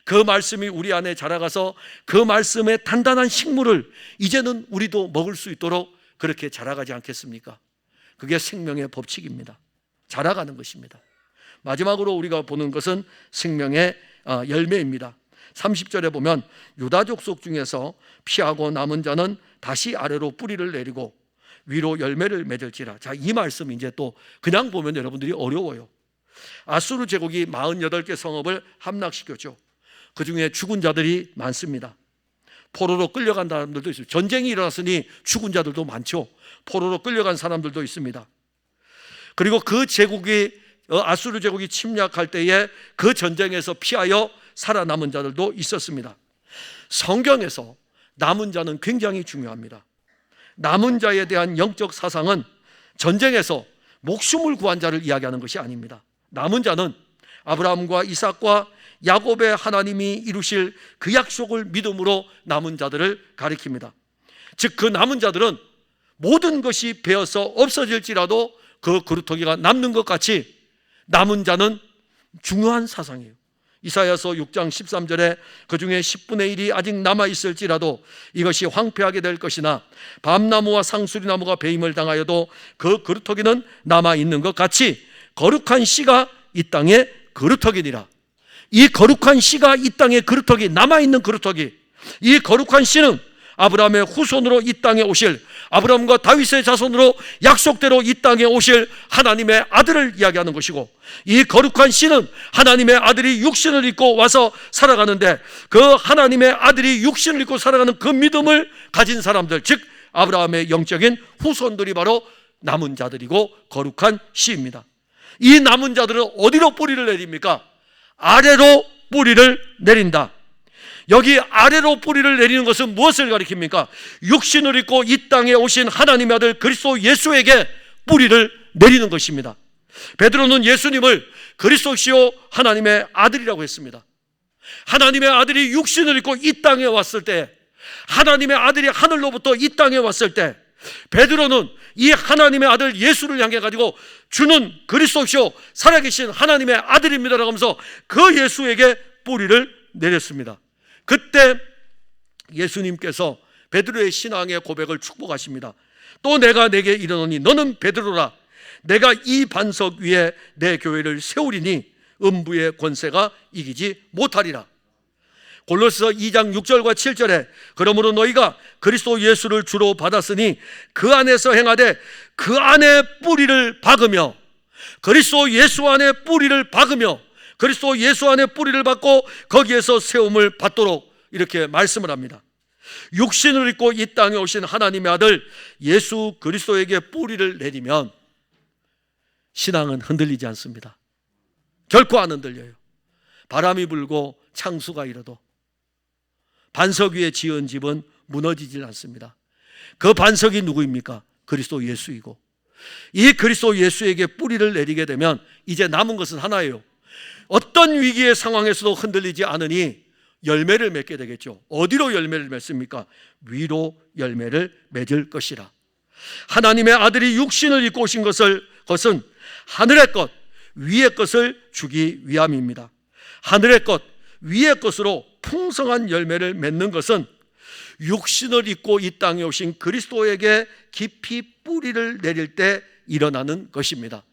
그 말씀이 우리 안에 자라가서 그 말씀의 단단한 식물을 이제는 우리도 먹을 수 있도록 그렇게 자라가지 않겠습니까? 그게 생명의 법칙입니다. 자라가는 것입니다. 마지막으로 우리가 보는 것은 생명의 열매입니다. 30절에 보면 유다 족속 중에서 피하고 남은 자는 다시 아래로 뿌리를 내리고 위로 열매를 맺을지라. 자, 이 말씀 이제 또 그냥 보면 여러분들이 어려워요. 아수르 제국이 48개 성읍을 함락시켰죠. 그 중에 죽은 자들이 많습니다. 포로로 끌려간 사람들도 있어요. 전쟁이 일어났으니 죽은 자들도 많죠. 포로로 끌려간 사람들도 있습니다. 그리고 그 제국이 아수르 제국이 침략할 때에 그 전쟁에서 피하여 살아남은 자들도 있었습니다. 성경에서 남은 자는 굉장히 중요합니다. 남은 자에 대한 영적 사상은 전쟁에서 목숨을 구한 자를 이야기하는 것이 아닙니다. 남은 자는 아브라함과 이삭과 야곱의 하나님이 이루실 그 약속을 믿음으로 남은 자들을 가리킵니다. 즉 그 남은 자들은 모든 것이 베어서 없어질지라도 그 그루터기가 남는 것 같이 남은 자는 중요한 사상이에요. 이사야서 6장 13절에 그 중에 10분의 1이 아직 남아있을지라도 이것이 황폐하게 될 것이나 밤나무와 상수리나무가 배임을 당하여도 그 그루터기는 남아있는 것 같이 거룩한 씨가 이 땅의 그루터기니라. 이 거룩한 씨가 이 땅의 그루터기, 남아있는 그루터기, 이 거룩한 씨는 아브라함의 후손으로 이 땅에 오실, 아브라함과 다윗의 자손으로 약속대로 이 땅에 오실 하나님의 아들을 이야기하는 것이고, 이 거룩한 씨는 하나님의 아들이 육신을 입고 와서 살아가는데 그 하나님의 아들이 육신을 입고 살아가는 그 믿음을 가진 사람들, 즉 아브라함의 영적인 후손들이 바로 남은 자들이고 거룩한 씨입니다. 이 남은 자들은 어디로 뿌리를 내립니까? 아래로 뿌리를 내린다. 여기 아래로 뿌리를 내리는 것은 무엇을 가리킵니까? 육신을 입고 이 땅에 오신 하나님의 아들 그리스도 예수에게 뿌리를 내리는 것입니다. 베드로는 예수님을 그리스도시요 하나님의 아들이라고 했습니다. 하나님의 아들이 육신을 입고 이 땅에 왔을 때, 하나님의 아들이 하늘로부터 이 땅에 왔을 때 베드로는 이 하나님의 아들 예수를 향해 가지고 주는 그리스도시요 살아계신 하나님의 아들입니다라고 하면서 그 예수에게 뿌리를 내렸습니다. 그때 예수님께서 베드로의 신앙의 고백을 축복하십니다. 또 내가 내게 이르노니 너는 베드로라. 내가 이 반석 위에 내 교회를 세우리니 음부의 권세가 이기지 못하리라. 골로새서 2장 6절과 7절에 그러므로 너희가 그리스도 예수를 주로 받았으니 그 안에서 행하되 그 안에 뿌리를 박으며, 그리스도 예수 안에 뿌리를 박으며 그리스도 예수 안에 뿌리를 받고 거기에서 세움을 받도록 이렇게 말씀을 합니다. 육신을 입고 이 땅에 오신 하나님의 아들 예수 그리스도에게 뿌리를 내리면 신앙은 흔들리지 않습니다. 결코 안 흔들려요. 바람이 불고 창수가 일어도 반석 위에 지은 집은 무너지질 않습니다. 그 반석이 누구입니까? 그리스도 예수이고, 이 그리스도 예수에게 뿌리를 내리게 되면 이제 남은 것은 하나예요. 어떤 위기의 상황에서도 흔들리지 않으니 열매를 맺게 되겠죠. 어디로 열매를 맺습니까? 위로 열매를 맺을 것이라. 하나님의 아들이 육신을 입고 오신 것은 하늘의 것, 위의 것을 주기 위함입니다. 하늘의 것, 위의 것으로 풍성한 열매를 맺는 것은 육신을 입고 이 땅에 오신 그리스도에게 깊이 뿌리를 내릴 때 일어나는 것입니다.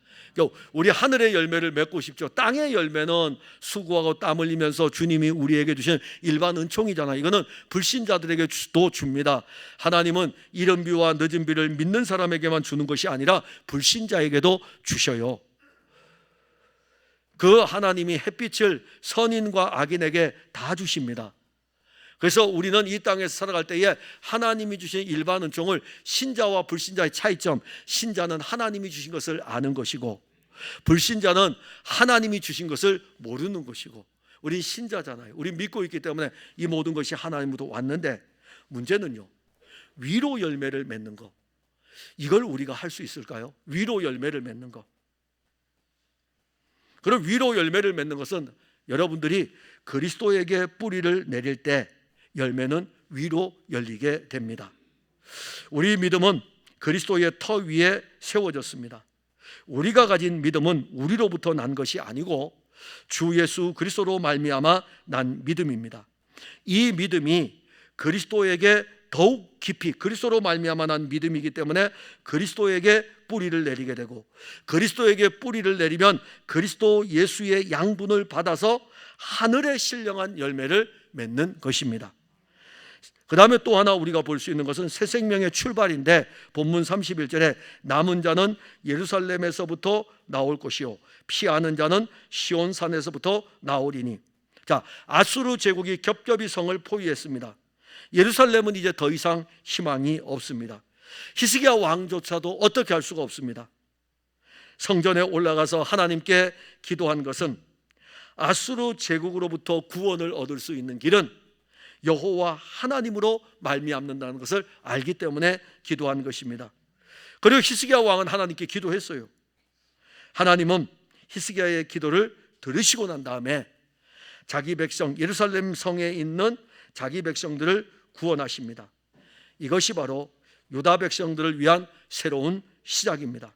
우리 하늘의 열매를 맺고 싶죠. 땅의 열매는 수고하고 땀 흘리면서 주님이 우리에게 주신 일반 은총이잖아요. 이거는 불신자들에게도 줍니다. 하나님은 이른 비와 늦은 비를 믿는 사람에게만 주는 것이 아니라 불신자에게도 주셔요. 그 하나님이 햇빛을 선인과 악인에게 다 주십니다. 그래서 우리는 이 땅에서 살아갈 때에 하나님이 주신 일반 은총을, 신자와 불신자의 차이점, 신자는 하나님이 주신 것을 아는 것이고 불신자는 하나님이 주신 것을 모르는 것이고, 우린 신자잖아요. 우린 믿고 있기 때문에 이 모든 것이 하나님으로부터 왔는데, 문제는요, 위로 열매를 맺는 것, 이걸 우리가 할 수 있을까요? 위로 열매를 맺는 것. 그럼 위로 열매를 맺는 것은 여러분들이 그리스도에게 뿌리를 내릴 때 열매는 위로 열리게 됩니다. 우리 믿음은 그리스도의 터 위에 세워졌습니다. 우리가 가진 믿음은 우리로부터 난 것이 아니고 주 예수 그리스도로 말미암아 난 믿음입니다. 이 믿음이 그리스도에게 더욱 깊이, 그리스도로 말미암아 난 믿음이기 때문에 그리스도에게 뿌리를 내리게 되고, 그리스도에게 뿌리를 내리면 그리스도 예수의 양분을 받아서 하늘에 신령한 열매를 맺는 것입니다. 그 다음에 또 하나 우리가 볼 수 있는 것은 새 생명의 출발인데, 본문 31절에 남은 자는 예루살렘에서부터 나올 것이요 피하는 자는 시온산에서부터 나오리니. 자, 아수르 제국이 겹겹이 성을 포위했습니다. 예루살렘은 이제 더 이상 희망이 없습니다. 히스기야 왕조차도 어떻게 할 수가 없습니다. 성전에 올라가서 하나님께 기도한 것은 아수르 제국으로부터 구원을 얻을 수 있는 길은 여호와 하나님으로 말미암는다는 것을 알기 때문에 기도한 것입니다. 그리고 히스기야 왕은 하나님께 기도했어요. 하나님은 히스기야의 기도를 들으시고 난 다음에 자기 백성, 예루살렘 성에 있는 자기 백성들을 구원하십니다. 이것이 바로 유다 백성들을 위한 새로운 시작입니다.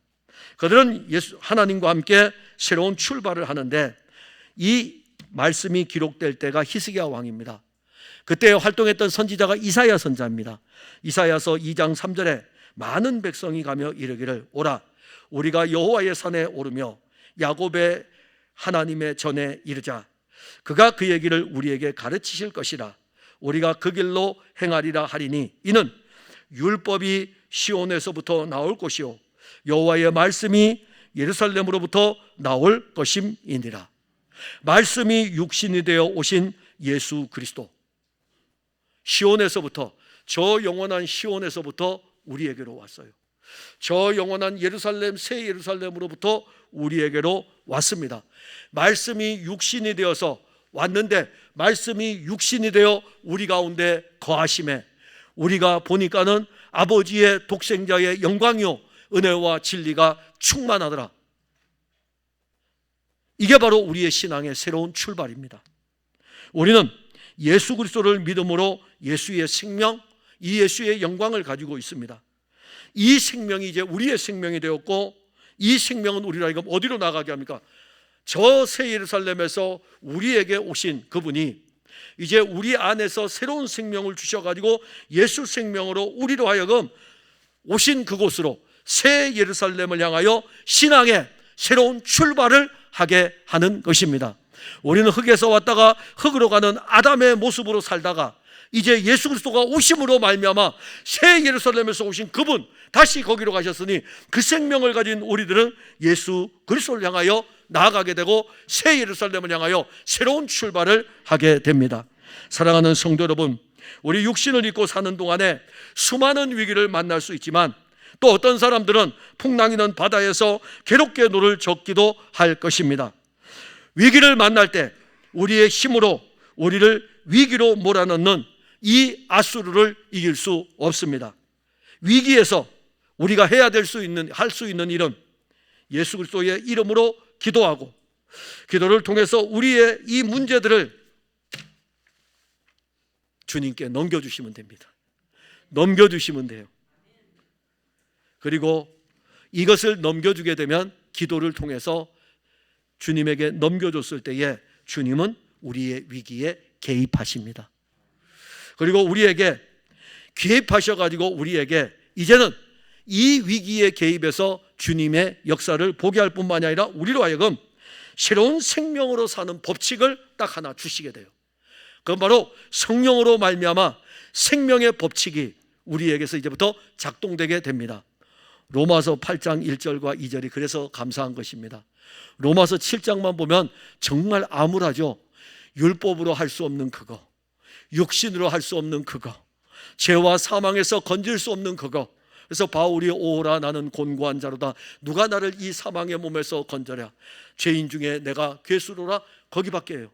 그들은 하나님과 함께 새로운 출발을 하는데, 이 말씀이 기록될 때가 히스기야 왕입니다. 그때 활동했던 선지자가 이사야 선지자입니다. 이사야서 2장 3절에 많은 백성이 가며 이르기를, 오라 우리가 여호와의 산에 오르며 야곱의 하나님의 전에 이르자. 그가 그의 길을 우리에게 가르치실 것이라. 우리가 그 길로 행하리라 하리니 이는 율법이 시온에서부터 나올 것이요 여호와의 말씀이 예루살렘으로부터 나올 것임이니라. 말씀이 육신이 되어 오신 예수 그리스도, 시온에서부터, 저 영원한 시온에서부터 우리에게로 왔어요. 저 영원한 예루살렘, 새 예루살렘으로부터 우리에게로 왔습니다. 말씀이 육신이 되어서 왔는데, 말씀이 육신이 되어 우리 가운데 거하심에 우리가 보니까는 아버지의 독생자의 영광이요 은혜와 진리가 충만하더라. 이게 바로 우리의 신앙의 새로운 출발입니다. 우리는 예수 그리스도를 믿음으로 예수의 생명, 이 예수의 영광을 가지고 있습니다. 이 생명이 이제 우리의 생명이 되었고, 이 생명은 우리를 하여금 어디로 나가게 합니까? 저 새 예루살렘에서 우리에게 오신 그분이 이제 우리 안에서 새로운 생명을 주셔가지고 예수 생명으로 우리로 하여금 오신 그곳으로, 새 예루살렘을 향하여 신앙의 새로운 출발을 하게 하는 것입니다. 우리는 흙에서 왔다가 흙으로 가는 아담의 모습으로 살다가 이제 예수 그리스도가 오심으로 말미암아 새 예루살렘에서 오신 그분, 다시 거기로 가셨으니 그 생명을 가진 우리들은 예수 그리스도를 향하여 나아가게 되고 새 예루살렘을 향하여 새로운 출발을 하게 됩니다. 사랑하는 성도 여러분, 우리 육신을 입고 사는 동안에 수많은 위기를 만날 수 있지만, 또 어떤 사람들은 풍랑이는 바다에서 괴롭게 노를 젓기도 할 것입니다. 위기를 만날 때 우리의 힘으로 우리를 위기로 몰아넣는 이 아수르를 이길 수 없습니다. 위기에서 우리가 할 수 있는 일은 예수 그리스도의 이름으로 기도하고, 기도를 통해서 우리의 이 문제들을 주님께 넘겨주시면 됩니다. 넘겨주시면 돼요. 그리고 이것을 넘겨주게 되면 기도를 통해서 주님에게 넘겨줬을 때에 주님은 우리의 위기에 개입하십니다. 그리고 우리에게 개입하셔가지고 우리에게 이제는 이 위기에 개입해서 주님의 역사를 보게 할 뿐만이 아니라 우리로 하여금 새로운 생명으로 사는 법칙을 딱 하나 주시게 돼요. 그건 바로 성령으로 말미암아 생명의 법칙이 우리에게서 이제부터 작동되게 됩니다. 로마서 8장 1절과 2절이 그래서 감사한 것입니다. 로마서 7장만 보면 정말 암울하죠. 율법으로 할 수 없는 그거, 육신으로 할 수 없는 그거, 죄와 사망에서 건질 수 없는 그거. 그래서 바울이 오라 나는 곤고한 자로다. 누가 나를 이 사망의 몸에서 건져랴. 죄인 중에 내가 괴수로라. 거기밖에 해요.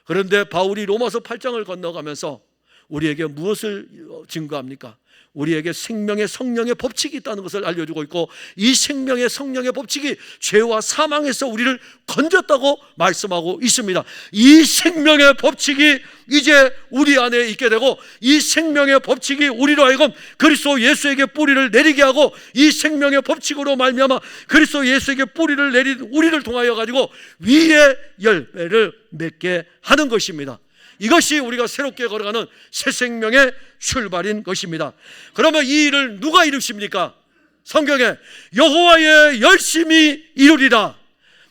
그런데 바울이 로마서 8장을 건너가면서 우리에게 무엇을 증거합니까? 우리에게 생명의 성령의 법칙이 있다는 것을 알려주고 있고, 이 생명의 성령의 법칙이 죄와 사망에서 우리를 건졌다고 말씀하고 있습니다. 이 생명의 법칙이 이제 우리 안에 있게 되고, 이 생명의 법칙이 우리로 하여금 그리스도 예수에게 뿌리를 내리게 하고, 이 생명의 법칙으로 말미암아 그리스도 예수에게 뿌리를 내린 우리를 통하여 가지고 위의 열매를 맺게 하는 것입니다. 이것이 우리가 새롭게 걸어가는 새 생명의 출발인 것입니다. 그러면 이 일을 누가 이루십니까? 성경에 여호와의 열심히 이루리라,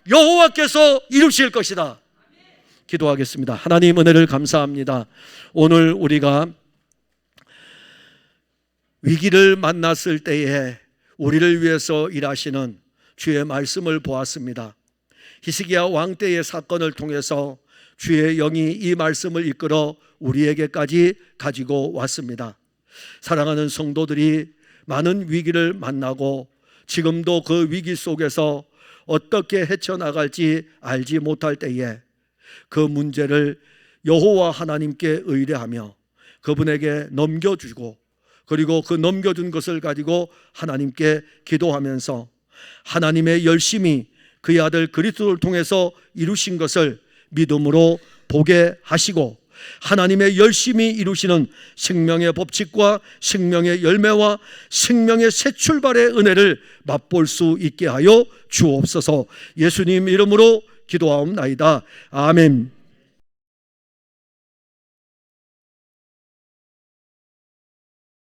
여호와께서 이루실 것이다. 기도하겠습니다. 하나님, 은혜를 감사합니다. 오늘 우리가 위기를 만났을 때에 우리를 위해서 일하시는 주의 말씀을 보았습니다. 히스기야 왕 때의 사건을 통해서 주의 영이 이 말씀을 이끌어 우리에게까지 가지고 왔습니다. 사랑하는 성도들이 많은 위기를 만나고 지금도 그 위기 속에서 어떻게 헤쳐나갈지 알지 못할 때에 그 문제를 여호와 하나님께 의뢰하며 그분에게 넘겨주고, 그리고 그 넘겨준 것을 가지고 하나님께 기도하면서 하나님의 열심히 그의 아들 그리스도를 통해서 이루신 것을 믿음으로 보게 하시고, 하나님의 열심히 이루시는 생명의 법칙과 생명의 열매와 생명의 새 출발의 은혜를 맛볼 수 있게 하여 주옵소서. 예수님 이름으로 기도하옵나이다. 아멘.